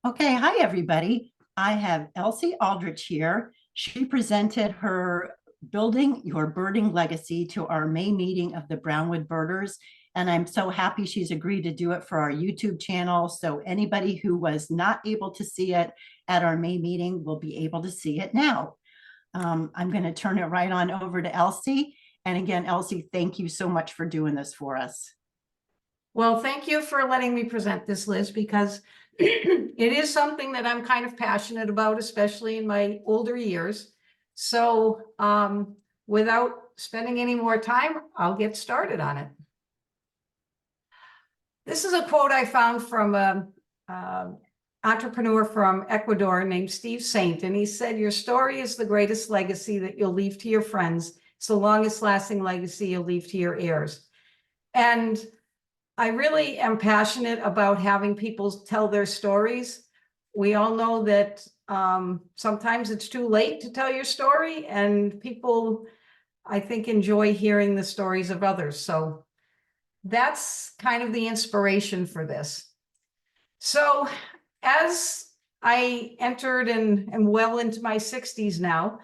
Okay, hi everybody. I have Elsie Aldrich here. She presented her Building Your Birding Legacy to our May meeting of the Brownwood Birders. And I'm so happy she's agreed to do it for our YouTube channel. So anybody who was not able to see it at our May meeting will be able to see it now. I'm going to turn it right on over to Elsie. And again, Elsie, thank you so much for doing this for us. Well, thank you for letting me present this, Liz, because it is something that I'm kind of passionate about, especially in my older years. So without spending any more time, I'll get started on it. This is a quote I found from an entrepreneur from Ecuador named Steve Saint, and he said, "Your story is the greatest legacy that you'll leave to your friends. It's the longest lasting legacy you'll leave to your heirs." And I really am passionate about having people tell their stories. We all know that sometimes it's too late to tell your story, and people, I think, enjoy hearing the stories of others. So that's kind of the inspiration for this. So as I entered and am well into my 60s now,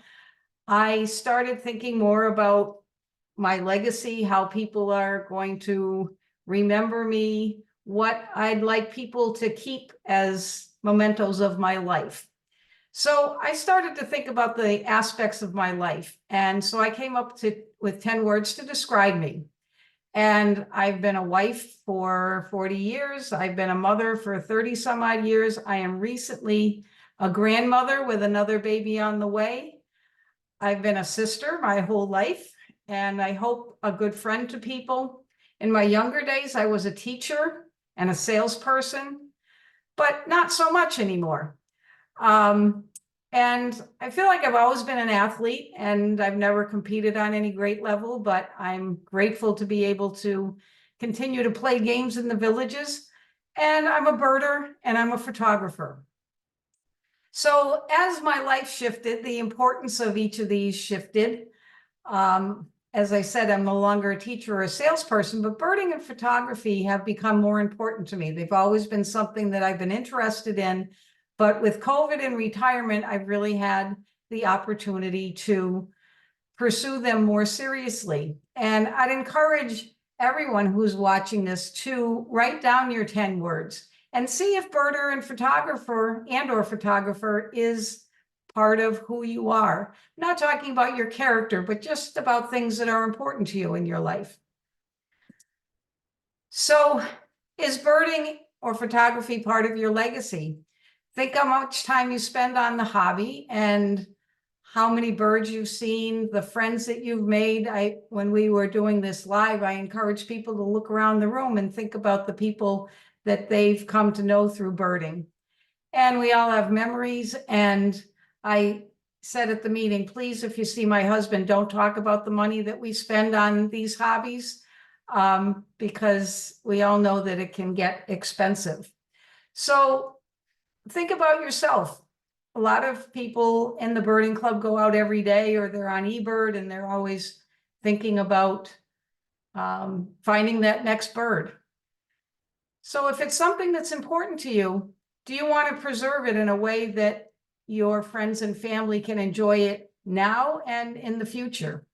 I started thinking more about my legacy, how people are going to remember me, what I'd like people to keep as mementos of my life. So I started to think about the aspects of my life. And so I came up with 10 words to describe me. And I've been a wife for 40 years. I've been a mother for 30 some odd years. I am recently a grandmother with another baby on the way. I've been a sister my whole life, and I hope a good friend to people. In my younger days, I was a teacher and a salesperson, but not so much anymore. And I feel like I've always been an athlete, and I've never competed on any great level, but I'm grateful to be able to continue to play games in the villages. And I'm a birder and I'm a photographer. So as my life shifted, the importance of each of these shifted. As I said, I'm no longer a teacher or a salesperson, but birding and photography have become more important to me. They've always been something that I've been interested in, but with COVID and retirement, I've really had the opportunity to pursue them more seriously. And I'd encourage everyone who's watching this to write down your 10 words and see if birder and or photographer is part of who you are. I'm not talking about your character, but just about things that are important to you in your life. So is birding or photography part of your legacy? Think how much time you spend on the hobby and how many birds you've seen, the friends that you've made. When we were doing this live, I encourage people to look around the room and think about the people that they've come to know through birding. And we all have memories. And I said at the meeting, please, if you see my husband, don't talk about the money that we spend on these hobbies, because we all know that it can get expensive. So think about yourself. A lot of people in the birding club go out every day, or they're on eBird, and they're always thinking about finding that next bird. So if it's something that's important to you, do you want to preserve it in a way that your friends and family can enjoy it now and in the future?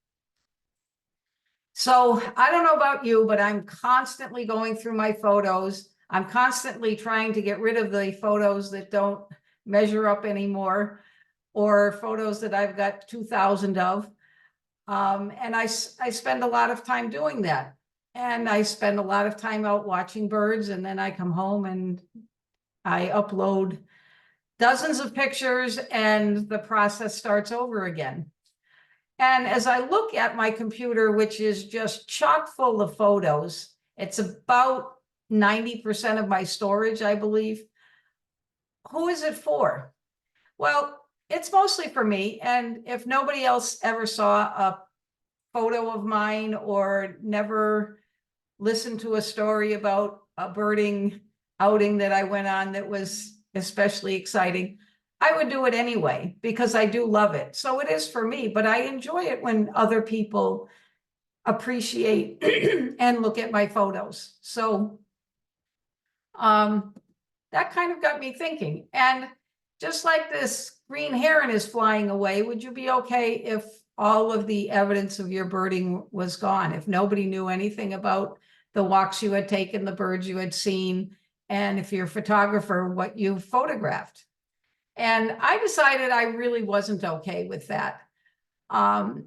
So I don't know about you, but I'm constantly going through my photos. I'm constantly trying to get rid of the photos that don't measure up anymore, or photos that I've got 2,000 of. And I spend a lot of time doing that. And I spend a lot of time out watching birds, and then I come home and I upload dozens of pictures, and the process starts over again. And as I look at my computer, which is just chock full of photos, it's about 90% of my storage, I believe. Who is it for? Well, it's mostly for me. And if nobody else ever saw a photo of mine or never listened to a story about a birding outing that I went on that was especially exciting, I would do it anyway, because I do love it. So it is for me, but I enjoy it when other people appreciate and look at my photos. So that kind of got me thinking. And just like this green heron is flying away, would you be okay if all of the evidence of your birding was gone? If nobody knew anything about the walks you had taken, the birds you had seen, and if you're a photographer, what you photographed? And I decided I really wasn't okay with that. And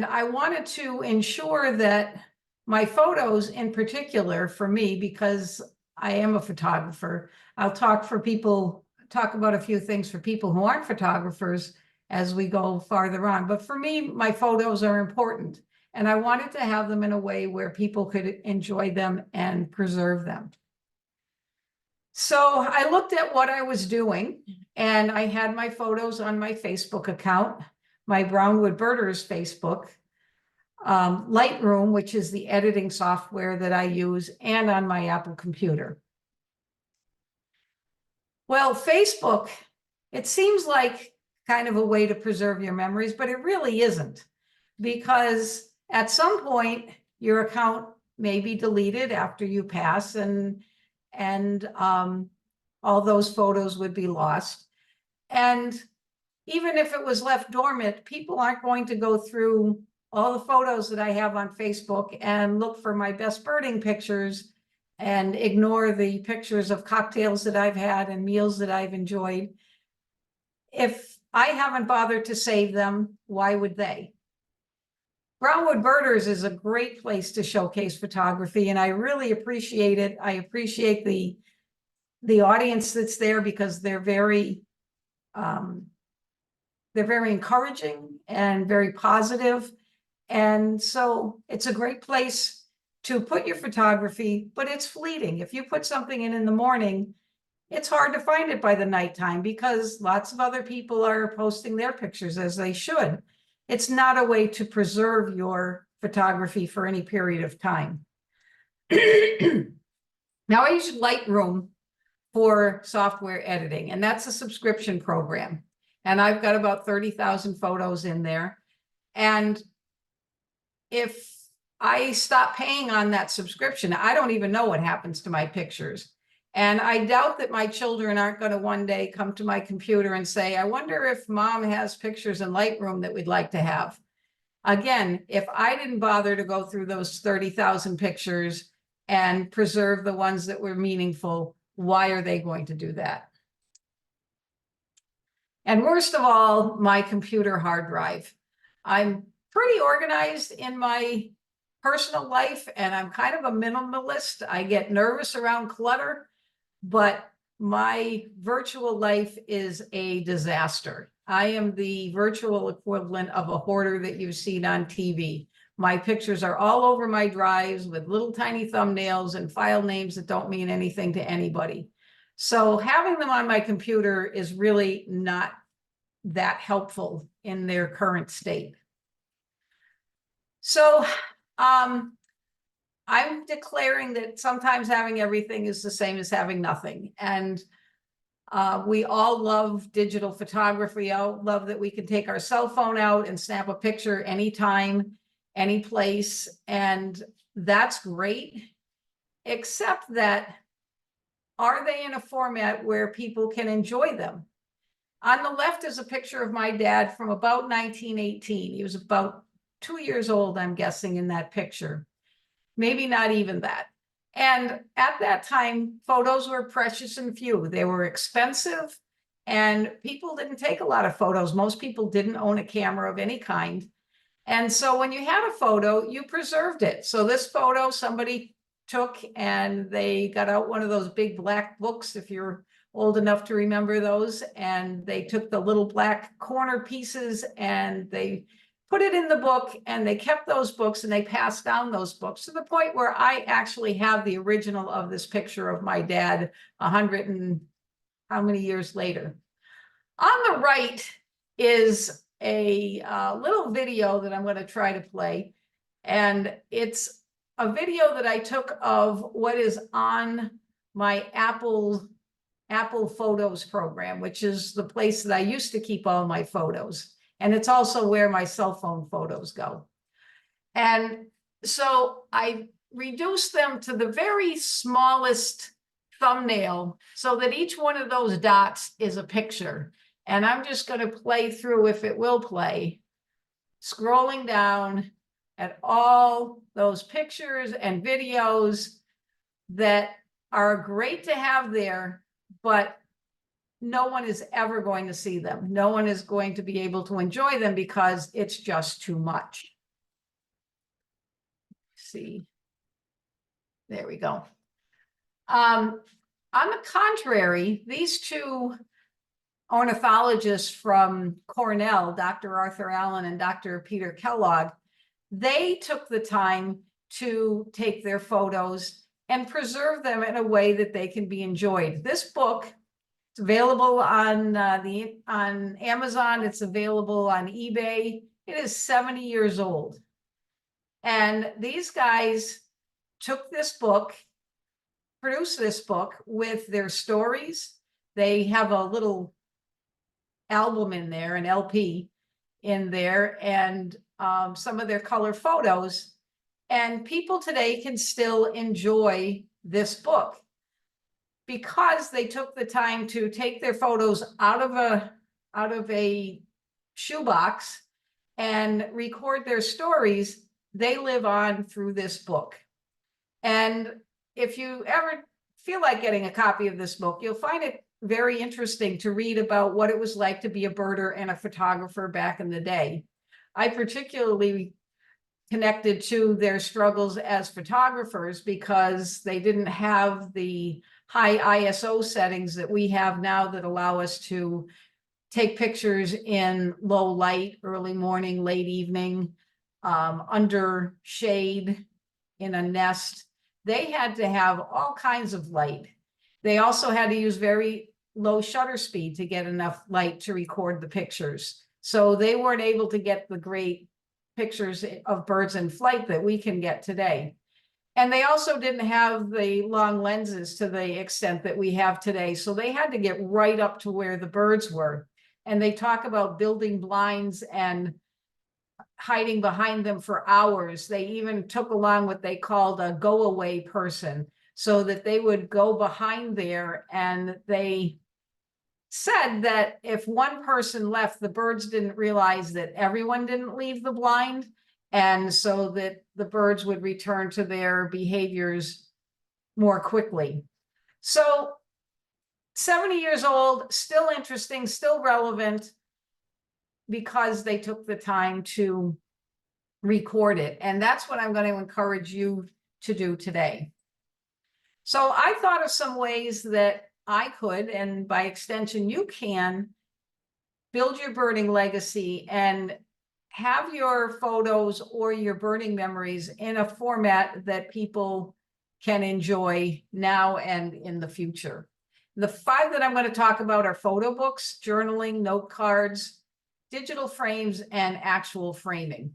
I wanted to ensure that my photos in particular for me, because I am a photographer, I'll talk about a few things for people who aren't photographers as we go farther on. But for me, my photos are important. And I wanted to have them in a way where people could enjoy them and preserve them. So I looked at what I was doing, and I had my photos on my Facebook account, my Brownwood Birders Facebook, Lightroom, which is the editing software that I use, and on my Apple computer. Well, Facebook, it seems like kind of a way to preserve your memories, but it really isn't, because at some point your account may be deleted after you pass, and all those photos would be lost. And even if it was left dormant, people aren't going to go through all the photos that I have on Facebook and look for my best birding pictures and ignore the pictures of cocktails that I've had and meals that I've enjoyed. If I haven't bothered to save them, why would they? Brownwood Birders is a great place to showcase photography, and I really appreciate it. I appreciate the audience that's there, because they're very encouraging and very positive. And so it's a great place to put your photography, but it's fleeting. If you put something in the morning, it's hard to find it by the nighttime, because lots of other people are posting their pictures, as they should. It's not a way to preserve your photography for any period of time. Now, I use Lightroom for software editing, and that's a subscription program. And I've got about 30,000 photos in there. And if I stop paying on that subscription, I don't even know what happens to my pictures. And I doubt that my children aren't going to one day come to my computer and say, I wonder if mom has pictures in Lightroom that we'd like to have. Again, if I didn't bother to go through those 30,000 pictures and preserve the ones that were meaningful, why are they going to do that? And worst of all, my computer hard drive. I'm pretty organized in my personal life, and I'm kind of a minimalist. I get nervous around clutter, but my virtual life is a disaster. I am the virtual equivalent of a hoarder that you've seen on TV. My pictures are all over my drives with little tiny thumbnails and file names that don't mean anything to anybody. So having them on my computer is really not that helpful in their current state. So I'm declaring that sometimes having everything is the same as having nothing. And we all love digital photography. We all love that we can take our cell phone out and snap a picture anytime, any place. And that's great, except that, are they in a format where people can enjoy them? On the left is a picture of my dad from about 1918. He was about 2 years old, I'm guessing, in that picture. Maybe not even that. And at that time, photos were precious and few. They were expensive, and people didn't take a lot of photos. Most people didn't own a camera of any kind. And so when you had a photo, you preserved it. So this photo somebody took, and they got out one of those big black books, if you're old enough to remember those, and they took the little black corner pieces and they put it in the book, and they kept those books and they passed down those books to the point where I actually have the original of this picture of my dad 100 and how many years later. On the right is a little video that I'm going to try to play, and it's a video that I took of what is on my Apple Photos program, which is the place that I used to keep all my photos. And it's also where my cell phone photos go. And so I reduced them to the very smallest thumbnail so that each one of those dots is a picture. And I'm just going to play through, if it will play, scrolling down at all those pictures and videos that are great to have there, but no one is ever going to see them. No one is going to be able to enjoy them because it's just too much. See, there we go. On the contrary, these two ornithologists from Cornell, Dr. Arthur Allen and Dr. Peter Kellogg, they took the time to take their photos and preserve them in a way that they can be enjoyed. This book is available on Amazon. It's available on eBay. It is 70 years old. And these guys took this book, produced this book with their stories. They have a little album in there, an LP in there, and some of their color photos. And people today can still enjoy this book because they took the time to take their photos out of a shoebox and record their stories. They live on through this book. And if you ever feel like getting a copy of this book, you'll find it very interesting to read about what it was like to be a birder and a photographer back in the day. I particularly connected to their struggles as photographers because they didn't have the high ISO settings that we have now that allow us to take pictures in low light, early morning, late evening, under shade, in a nest. They had to have all kinds of light. They also had to use very low shutter speed to get enough light to record the pictures. So they weren't able to get the great pictures of birds in flight that we can get today. And they also didn't have the long lenses to the extent that we have today. So they had to get right up to where the birds were. And they talk about building blinds and hiding behind them for hours. They even took along what they called a go-away person, so that they would go behind there. And they said that if one person left, the birds didn't realize that everyone didn't leave the blind, and so that the birds would return to their behaviors more quickly. So 70 years old, still interesting, still relevant, because they took the time to record it. And that's what I'm going to encourage you to do today. So I thought of some ways that I could, and by extension you can, build your birding legacy and have your photos or your birding memories in a format that people can enjoy now and in the future. The 5 that I'm going to talk about are photo books, journaling, note cards, digital frames, and actual framing.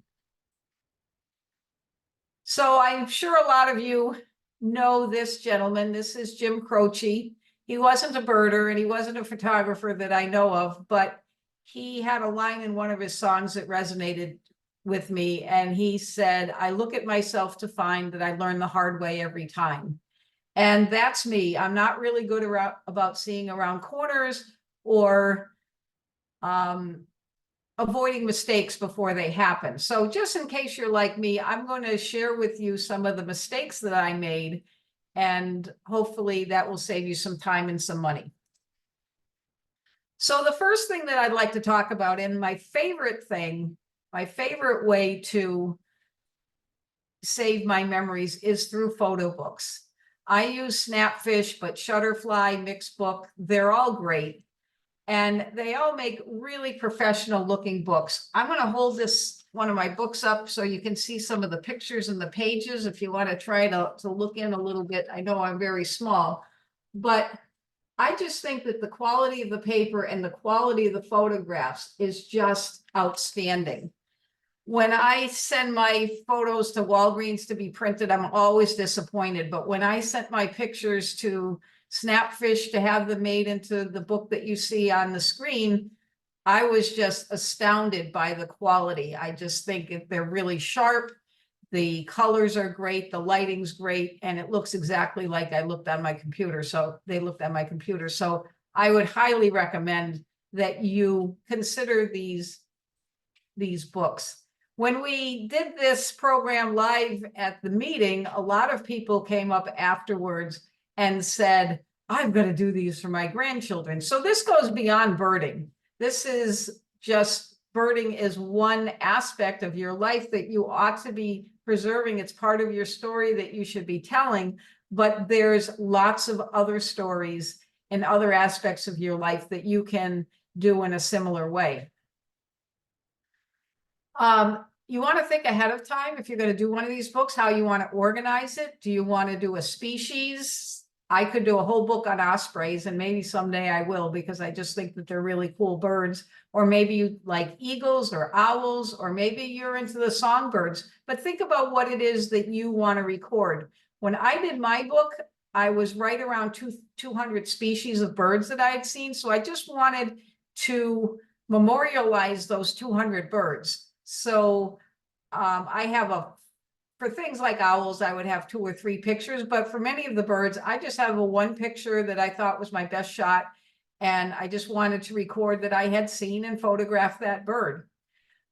So I'm sure a lot of you know this gentleman. This is Jim Croce. He wasn't a birder and he wasn't a photographer that I know of, but he had a line in one of his songs that resonated with me. And he said, "I look at myself to find that I learn the hard way every time." And that's me. I'm not really good about seeing around corners or avoiding mistakes before they happen. So just in case you're like me, I'm going to share with you some of the mistakes that I made, and hopefully that will save you some time and some money. So the first thing that I'd like to talk about, and my favorite way to save my memories, is through photo books. I use Snapfish, but Shutterfly, Mixbook, they're all great. And they all make really professional looking books. I'm going to hold one of my books up so you can see some of the pictures and the pages if you want to try to look in a little bit. I know I'm very small, but I just think that the quality of the paper and the quality of the photographs is just outstanding. When I send my photos to Walgreens to be printed, I'm always disappointed. But when I sent my pictures to Snapfish to have them made into the book that you see on the screen, I was just astounded by the quality. I just think they're really sharp. The colors are great, the lighting's great, and it looks exactly like I looked on my computer. So they looked at my computer. So I would highly recommend that you consider these books. When we did this program live at the meeting, a lot of people came up afterwards and said, I'm going to do these for my grandchildren. So this goes beyond birding. This is just, birding is one aspect of your life that you ought to be preserving. It's part of your story that you should be telling, but there's lots of other stories and other aspects of your life that you can do in a similar way. You want to think ahead of time if you're going to do one of these books, how you want to organize it. Do you want to do a species? I could do a whole book on ospreys, and maybe someday I will, because I just think that they're really cool birds. Or maybe you like eagles or owls, or maybe you're into the songbirds. But think about what it is that you want to record. When I did my book, I was right around 200 species of birds that I had seen. So I just wanted to memorialize those 200 birds. So I have for things like owls, I would have 2 or 3 pictures, but for many of the birds, I just have one picture that I thought was my best shot. And I just wanted to record that I had seen and photographed that bird.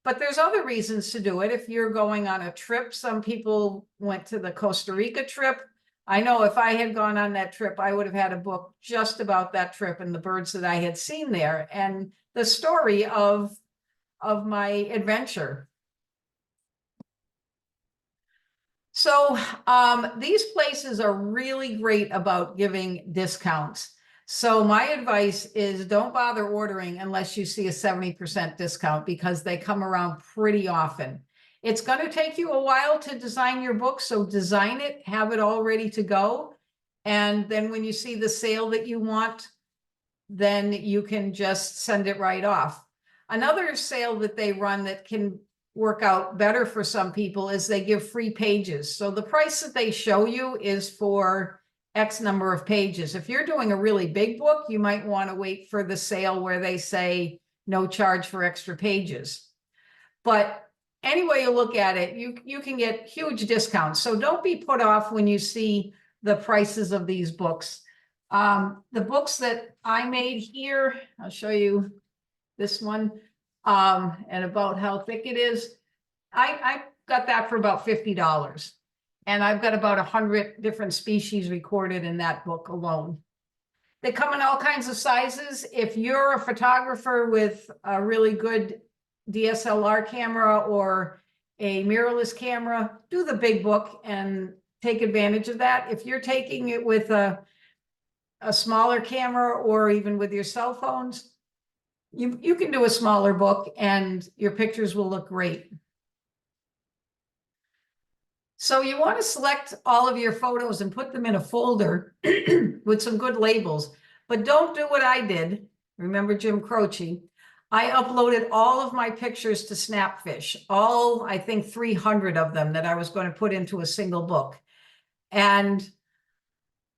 But there's other reasons to do it. If you're going on a trip, some people went to the Costa Rica trip. I know if I had gone on that trip, I would have had a book just about that trip and the birds that I had seen there and the story of my adventure. So these places are really great about giving discounts. So my advice is don't bother ordering unless you see a 70% discount, because they come around pretty often. It's going to take you a while to design your book, so design it, have it all ready to go. And then when you see the sale that you want, then you can just send it right off. Another sale that they run that can work out better for some people is they give free pages. So the price that they show you is for X number of pages. If you're doing a really big book, you might want to wait for the sale where they say no charge for extra pages. But anyway you look at it, you can get huge discounts. So don't be put off when you see the prices of these books. The books that I made here, I'll show you this one, and about how thick it is. I got that for about $50. And I've got about 100 different species recorded in that book alone. They come in all kinds of sizes. If you're a photographer with a really good DSLR camera or a mirrorless camera, do the big book and take advantage of that. If you're taking it with a smaller camera or even with your cell phones, you can do a smaller book and your pictures will look great. So you want to select all of your photos and put them in a folder with some good labels, but don't do what I did. Remember Jim Croce? I uploaded all of my pictures to Snapfish, all, I think 300 of them that I was going to put into a single book. And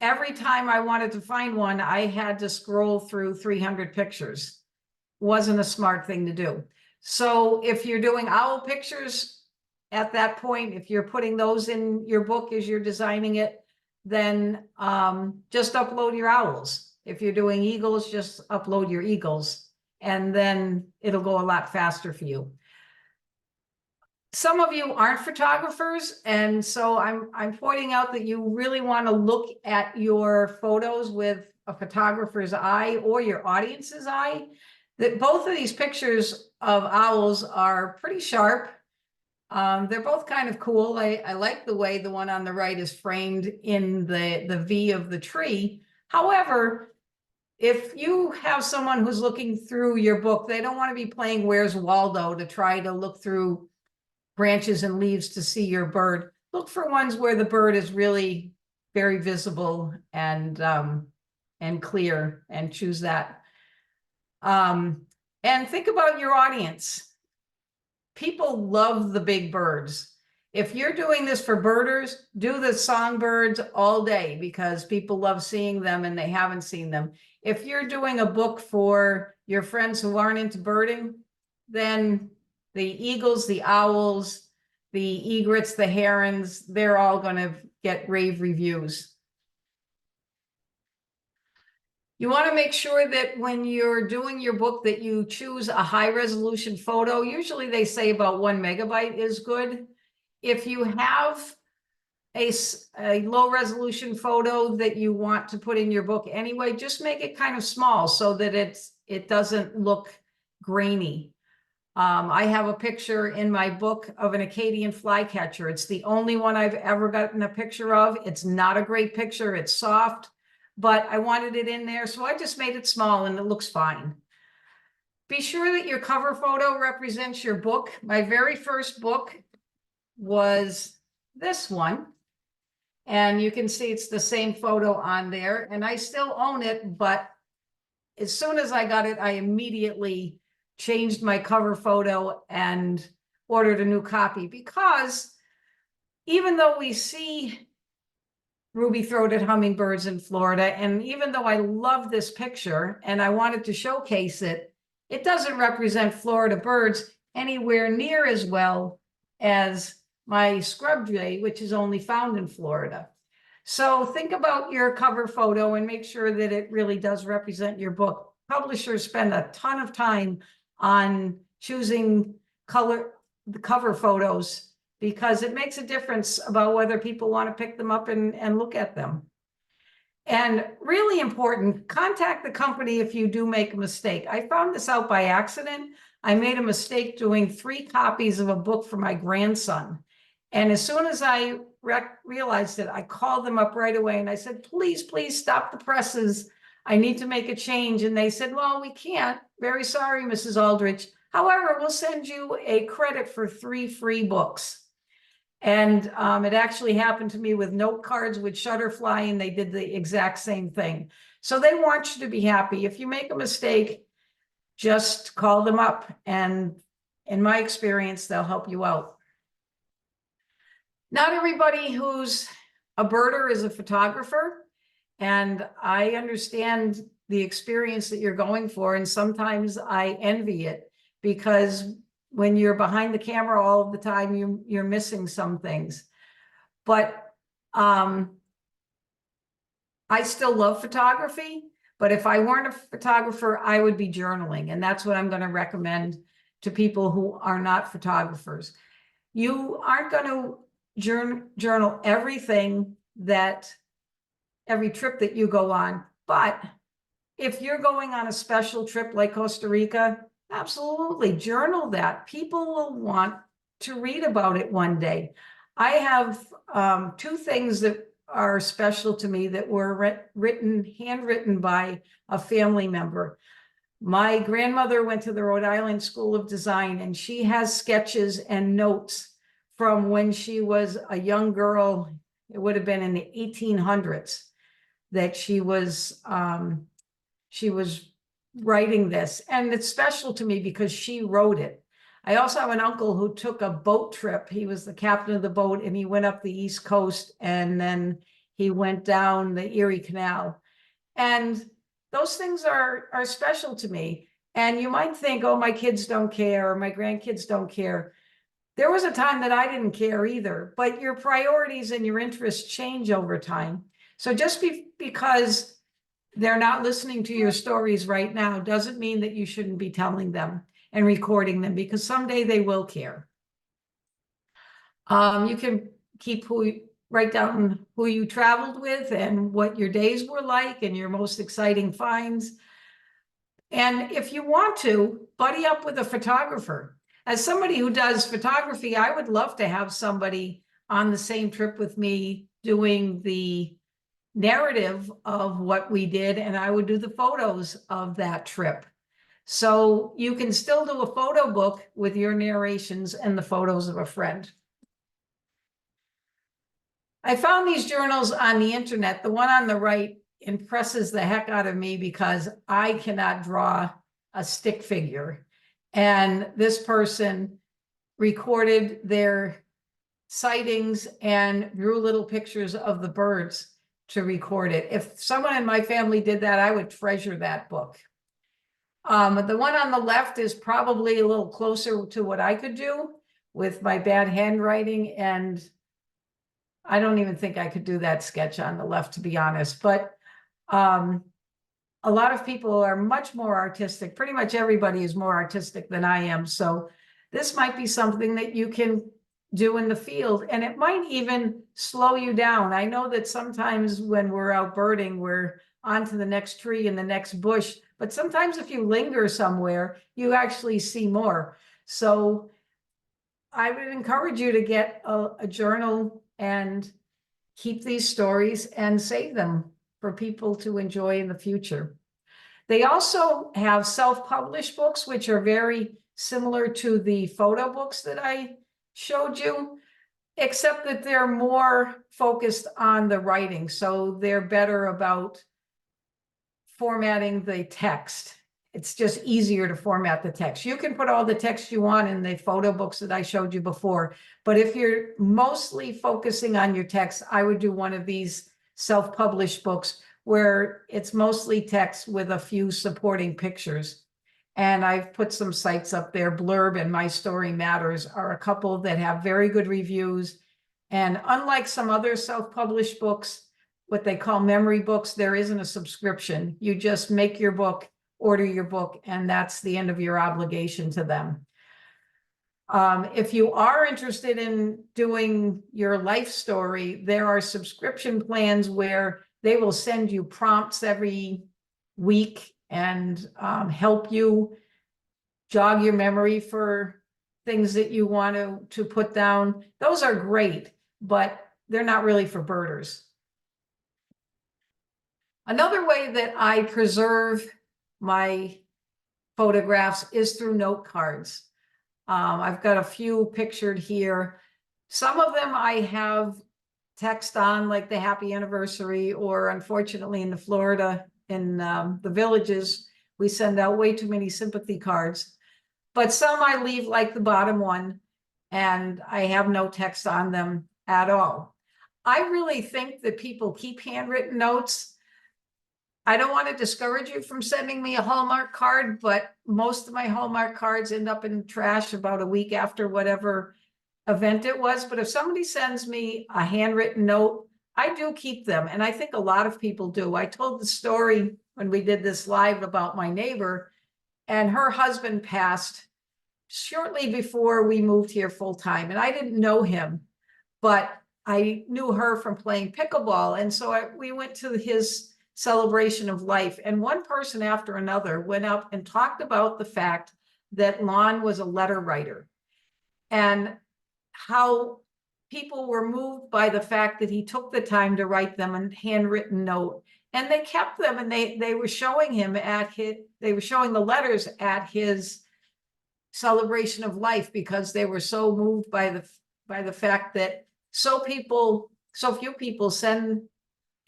every time I wanted to find one, I had to scroll through 300 pictures. Wasn't a smart thing to do. So if you're doing owl pictures at that point, if you're putting those in your book as you're designing it, then just upload your owls. If you're doing eagles, just upload your eagles, and then it'll go a lot faster for you. Some of you aren't photographers, and so I'm pointing out that you really want to look at your photos with a photographer's eye or your audience's eye. That both of these pictures of owls are pretty sharp. They're both kind of cool. I like the way the one on the right is framed in the V of the tree. However, if you have someone who's looking through your book, they don't want to be playing Where's Waldo to try to look through branches and leaves to see your bird. Look for ones where the bird is really very visible and clear, and choose that. And think about your audience. People love the big birds. If you're doing this for birders, do the songbirds all day, because people love seeing them and they haven't seen them. If you're doing a book for your friends who aren't into birding, then the eagles, the owls, the egrets, the herons, they're all going to get rave reviews. You want to make sure that when you're doing your book that you choose a high resolution photo. Usually they say about 1 megabyte is good. If you have a low resolution photo that you want to put in your book anyway, just make it kind of small so that it doesn't look grainy. I have a picture in my book of an Acadian flycatcher. It's the only one I've ever gotten a picture of. It's not a great picture. It's soft, but I wanted it in there, so I just made it small and it looks fine. Be sure that your cover photo represents your book. My very first book was this one. And you can see it's the same photo on there, and I still own it, but as soon as I got it, I immediately changed my cover photo and ordered a new copy, because even though we see ruby-throated hummingbirds in Florida, and even though I love this picture and I wanted to showcase it, it doesn't represent Florida birds anywhere near as well as my scrub jay, which is only found in Florida. So think about your cover photo and make sure that it really does represent your book. Publishers spend a ton of time on choosing the cover photos, because it makes a difference about whether people want to pick them up and look at them. And really important, contact the company if you do make a mistake. I found this out by accident. I made a mistake doing 3 copies of a book for my grandson. And as soon as I realized it, I called them up right away and I said, please, please stop the presses. I need to make a change. And they said, well, we can't. Very sorry, Mrs. Aldrich. However, we'll send you a credit for 3 free books. And it actually happened to me with note cards with Shutterfly, and they did the exact same thing. So they want you to be happy. If you make a mistake, just call them up. And in my experience, they'll help you out. Not everybody who's a birder is a photographer, and I understand the experience that you're going for, and sometimes I envy it, because when you're behind the camera all of the time, you're missing some things. But I still love photography, but if I weren't a photographer, I would be journaling, and that's what I'm going to recommend to people who are not photographers. You aren't going to journal every trip that you go on, but if you're going on a special trip like Costa Rica, absolutely journal that. People will want to read about it one day. I have 2 things that are special to me that were handwritten by a family member. My grandmother went to the Rhode Island School of Design, and she has sketches and notes from when she was a young girl. It would have been in the 1800s that she was writing this, and it's special to me because she wrote it. I also have an uncle who took a boat trip. He was the captain of the boat, and he went up the East Coast, and then he went down the Erie Canal. And those things are special to me. And you might think, oh, my kids don't care, or my grandkids don't care. There was a time that I didn't care either, but your priorities and your interests change over time. So just because they're not listening to your stories right now doesn't mean that you shouldn't be telling them and recording them, because someday they will care. You can write down who you traveled with and what your days were like and your most exciting finds. And if you want to, buddy up with a photographer. As somebody who does photography, I would love to have somebody on the same trip with me doing the narrative of what we did, and I would do the photos of that trip. So you can still do a photo book with your narrations and the photos of a friend. I found these journals on the internet. The one on the right impresses the heck out of me because I cannot draw a stick figure. And this person recorded their sightings and drew little pictures of the birds to record it. If someone in my family did that, I would treasure that book. The one on the left is probably a little closer to what I could do, with my bad handwriting, and I don't even think I could do that sketch on the left, to be honest. But a lot of people are much more artistic. Pretty much everybody is more artistic than I am. So this might be something that you can do in the field, and it might even slow you down. I know that sometimes when we're out birding, we're on to the next tree and the next bush, but sometimes if you linger somewhere, you actually see more. So I would encourage you to get a journal and keep these stories and save them for people to enjoy in the future. They also have self-published books, which are very similar to the photo books that I showed you, except that they're more focused on the writing. So they're better about formatting the text. It's just easier to format the text. You can put all the text you want in the photo books that I showed you before, but if you're mostly focusing on your text, I would do one of these self-published books where it's mostly text with a few supporting pictures. And I've put some sites up there. Blurb and My Story Matters are a couple that have very good reviews. And unlike some other self-published books, what they call memory books, there isn't a subscription. You just make your book, order your book, and that's the end of your obligation to them. If you are interested in doing your life story, there are subscription plans where they will send you prompts every week and help you jog your memory for things that you want to put down. Those are great, but they're not really for birders. Another way that I preserve my photographs is through note cards. I've got a few pictured here. Some of them I have text on, like the happy anniversary, or unfortunately in Florida, in the villages, we send out way too many sympathy cards. But some I leave, like the bottom one, and I have no text on them at all. I really think that people keep handwritten notes. I don't want to discourage you from sending me a Hallmark card, but most of my Hallmark cards end up in trash about a week after whatever event it was. But if somebody sends me a handwritten note, I do keep them. And I think a lot of people do. I told the story when we did this live about my neighbor, and her husband passed shortly before we moved here full time. And I didn't know him, but I knew her from playing pickleball. And so we went to his celebration of life, and one person after another went up and talked about the fact that Lon was a letter writer and how people were moved by the fact that he took the time to write them a handwritten note, and they kept them, and they were showing him they were showing the letters at his celebration of life because they were so moved by the fact that so few people send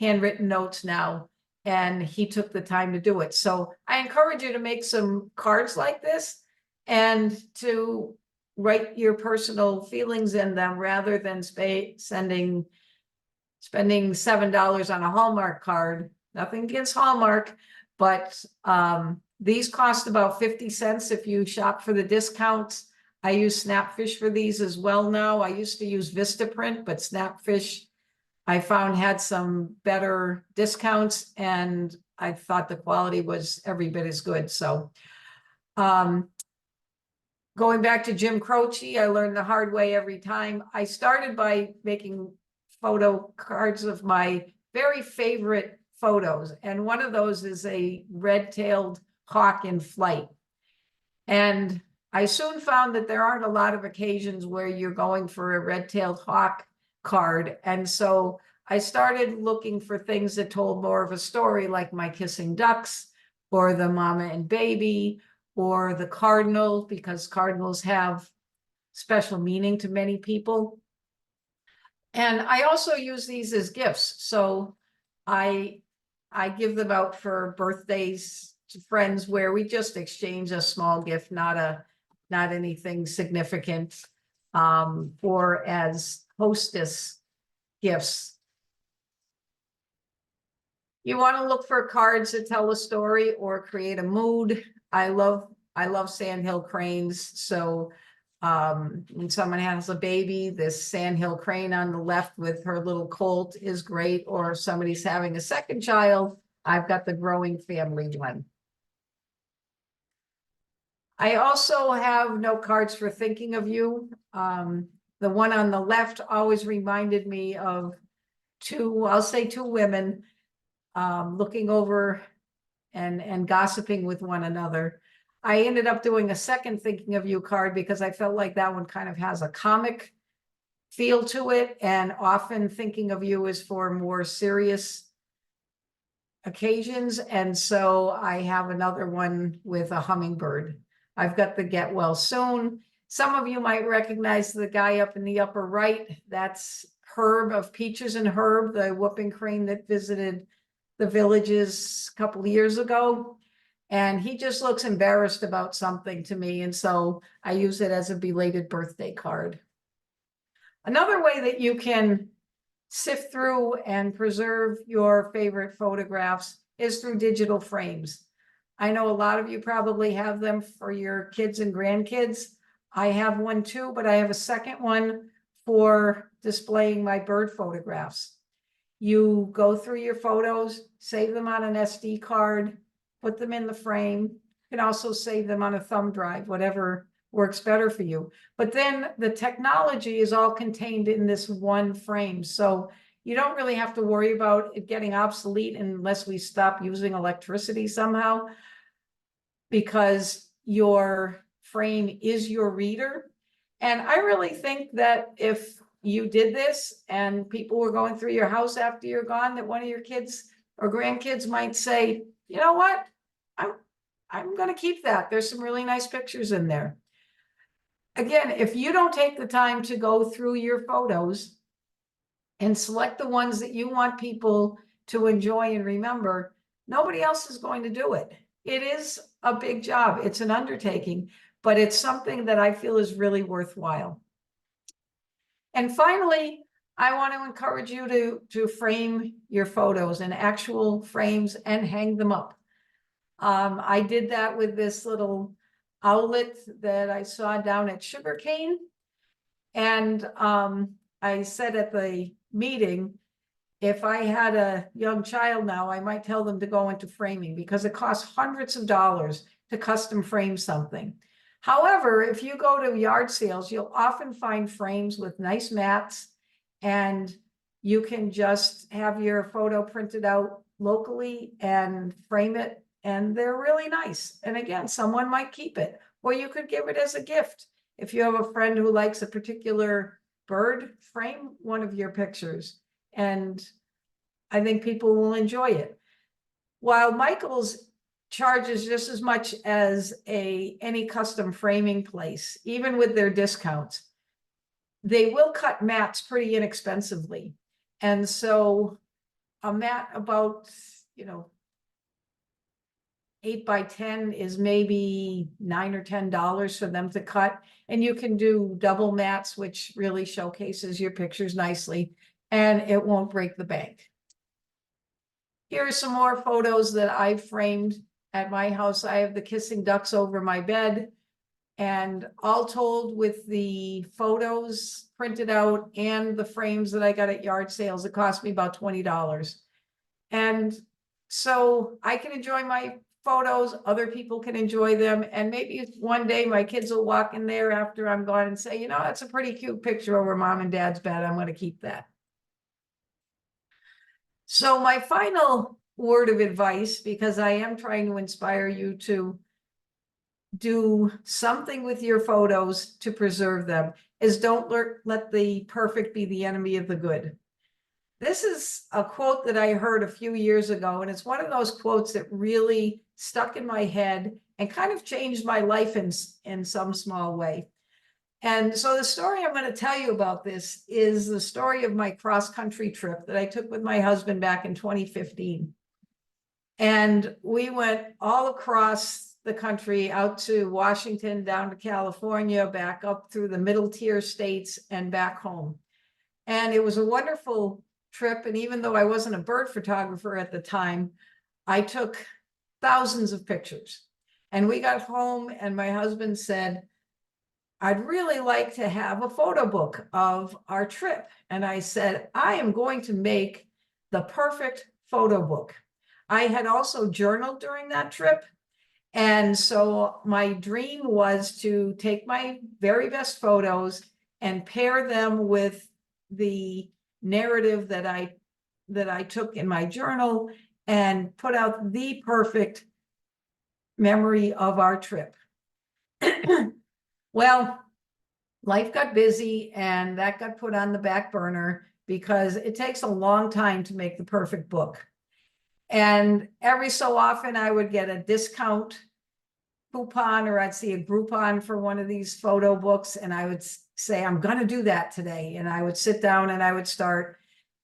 handwritten notes now, and he took the time to do it. So I encourage you to make some cards like this and to write your personal feelings in them rather than spending $7 on a Hallmark card. Nothing against Hallmark, but these cost about 50 cents if you shop for the discounts. I use Snapfish for these as well now. I used to use Vistaprint, but Snapfish I found had some better discounts, and I thought the quality was every bit as good. So going back to Jim Croce, I learned the hard way every time. I started by making photo cards of my very favorite photos, and one of those is a red-tailed hawk in flight. And I soon found that there aren't a lot of occasions where you're going for a red-tailed hawk card. And so I started looking for things that told more of a story, like my kissing ducks or the mama and baby or the cardinal, because cardinals have special meaning to many people. And I also use these as gifts. So I give them out for birthdays to friends where we just exchange a small gift, not anything significant, or as hostess gifts. You want to look for cards that tell a story or create a mood. I love sandhill cranes, so When someone has a baby, this sandhill crane on the left with her little colt is great, or if somebody's having a second child, I've got the growing family one. I also have note cards for thinking of you. The one on the left always reminded me of I'll say two women looking over and gossiping with one another. I ended up doing a second thinking of you card because I felt like that one kind of has a comic feel to it, and often thinking of you is for more serious occasions. And so I have another one with a hummingbird. I've got the get well soon. Some of you might recognize the guy up in the upper right. That's Herb of Peaches and Herb, the whooping crane that visited the villages a couple of years ago. And he just looks embarrassed about something to me. And so I use it as a belated birthday card. Another way that you can sift through and preserve your favorite photographs is through digital frames. I know a lot of you probably have them for your kids and grandkids. I have one too, but I have a second one for displaying my bird photographs. You go through your photos, save them on an SD card, put them in the frame. You can also save them on a thumb drive, whatever works better for you. But then the technology is all contained in this one frame. So you don't really have to worry about it getting obsolete unless we stop using electricity somehow, because your frame is your reader. And I really think that if you did this and people were going through your house after you're gone, that one of your kids or grandkids might say, you know what, I'm going to keep that. There's some really nice pictures in there. Again, if you don't take the time to go through your photos and select the ones that you want people to enjoy and remember, nobody else is going to do it. It is a big job. It's an undertaking, but it's something that I feel is really worthwhile. And finally, I want to encourage you to frame your photos in actual frames and hang them up. I did that with this little owlet that I saw down at Sugarcane. And I said at the meeting, if I had a young child now, I might tell them to go into framing because it costs hundreds of dollars to custom frame something. However, if you go to yard sales, you'll often find frames with nice mats, and you can just have your photo printed out locally and frame it, and they're really nice. And again, someone might keep it, or you could give it as a gift. If you have a friend who likes a particular bird, frame one of your pictures, and I think people will enjoy it. While Michael's charges just as much as any custom framing place, even with their discounts, they will cut mats pretty inexpensively. And so a mat about, 8 by 10 is maybe $9 or $10 for them to cut. And you can do double mats, which really showcases your pictures nicely, and it won't break the bank. Here are some more photos that I framed at my house. I have the kissing ducks over my bed, and all told, with the photos printed out and the frames that I got at yard sales, it cost me about $20. And so I can enjoy my photos, other people can enjoy them, and maybe one day my kids will walk in there after I'm gone and say, that's a pretty cute picture over mom and dad's bed. I'm going to keep that. So my final word of advice, because I am trying to inspire you to do something with your photos to preserve them, is don't let the perfect be the enemy of the good. This is a quote that I heard a few years ago, and it's one of those quotes that really stuck in my head and kind of changed my life in some small way. And so the story I'm going to tell you about this is the story of my cross-country trip that I took with my husband back in 2015. And we went all across the country, out to Washington, down to California, back up through the middle tier states and back home. And it was a wonderful trip. And even though I wasn't a bird photographer at the time, I took thousands of pictures. And we got home and my husband said, I'd really like to have a photo book of our trip. And I said, I am going to make the perfect photo book. I had also journaled during that trip. And so my dream was to take my very best photos and pair them with the narrative that I took in my journal and put out the perfect memory of our trip. Well, life got busy and that got put on the back burner because it takes a long time to make the perfect book. And every so often I would get a discount coupon, or I'd see a Groupon for one of these photo books, and I would say, I'm going to do that today. And I would sit down and I would start,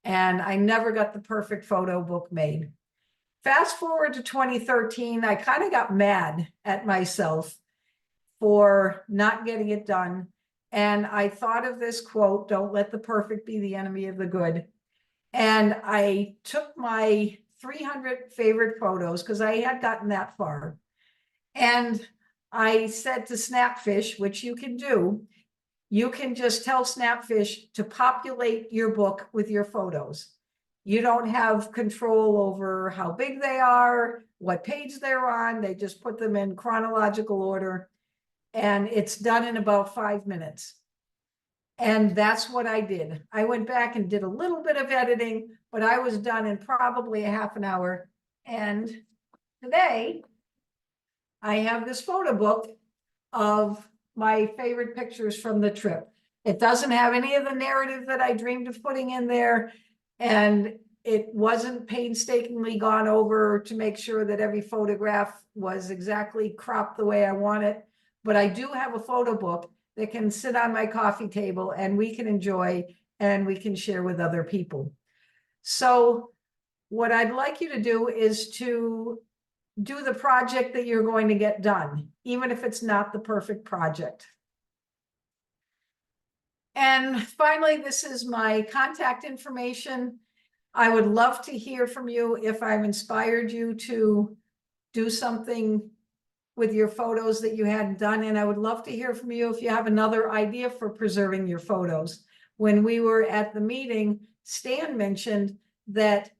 and I never got the perfect photo book made. Fast forward to 2013, I kind of got mad at myself for not getting it done. And I thought of this quote, don't let the perfect be the enemy of the good. And I took my 300 favorite photos, because I had gotten that far. And I said to Snapfish, which you can do, you can just tell Snapfish to populate your book with your photos. You don't have control over how big they are, what page they're on. They just put them in chronological order. And it's done in about 5 minutes. And that's what I did. I went back and did a little bit of editing, but I was done in probably a half an hour. And today, I have this photo book of my favorite pictures from the trip. It doesn't have any of the narrative that I dreamed of putting in there. And it wasn't painstakingly gone over to make sure that every photograph was exactly cropped the way I want it. But I do have a photo book that can sit on my coffee table and we can enjoy and we can share with other people. So what I'd like you to do is to do the project that you're going to get done, even if it's not the perfect project. And finally, this is my contact information. I would love to hear from you if I've inspired you to do something with your photos that you hadn't done. And I would love to hear from you if you have another idea for preserving your photos. When we were at the meeting, Stan mentioned that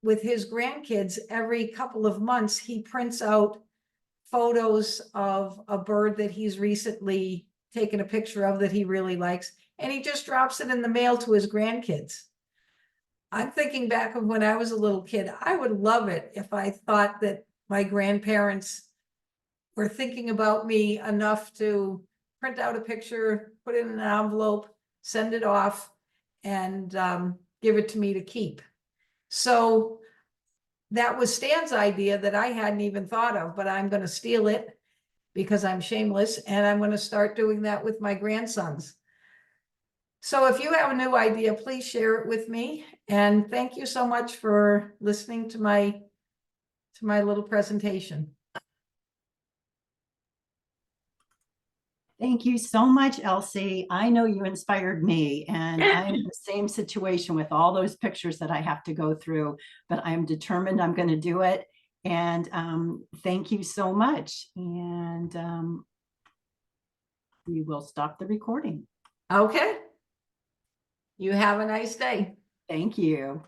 with his grandkids, every couple of months, he prints out photos of a bird that he's recently taken a picture of that he really likes, and he just drops it in the mail to his grandkids. I'm thinking back of when I was a little kid. I would love it if I thought that my grandparents were thinking about me enough to print out a picture, put it in an envelope, send it off, and give it to me to keep. So that was Stan's idea that I hadn't even thought of, but I'm going to steal it because I'm shameless, and I'm going to start doing that with my grandsons. So if you have a new idea, please share it with me. And thank you so much for listening to my little presentation. Thank you so much, Elsie. I know you inspired me, and I'm in the same situation with all those pictures that I have to go through, but I'm determined I'm going to do it. And thank you so much. And we will stop the recording. Okay. You have a nice day. Thank you.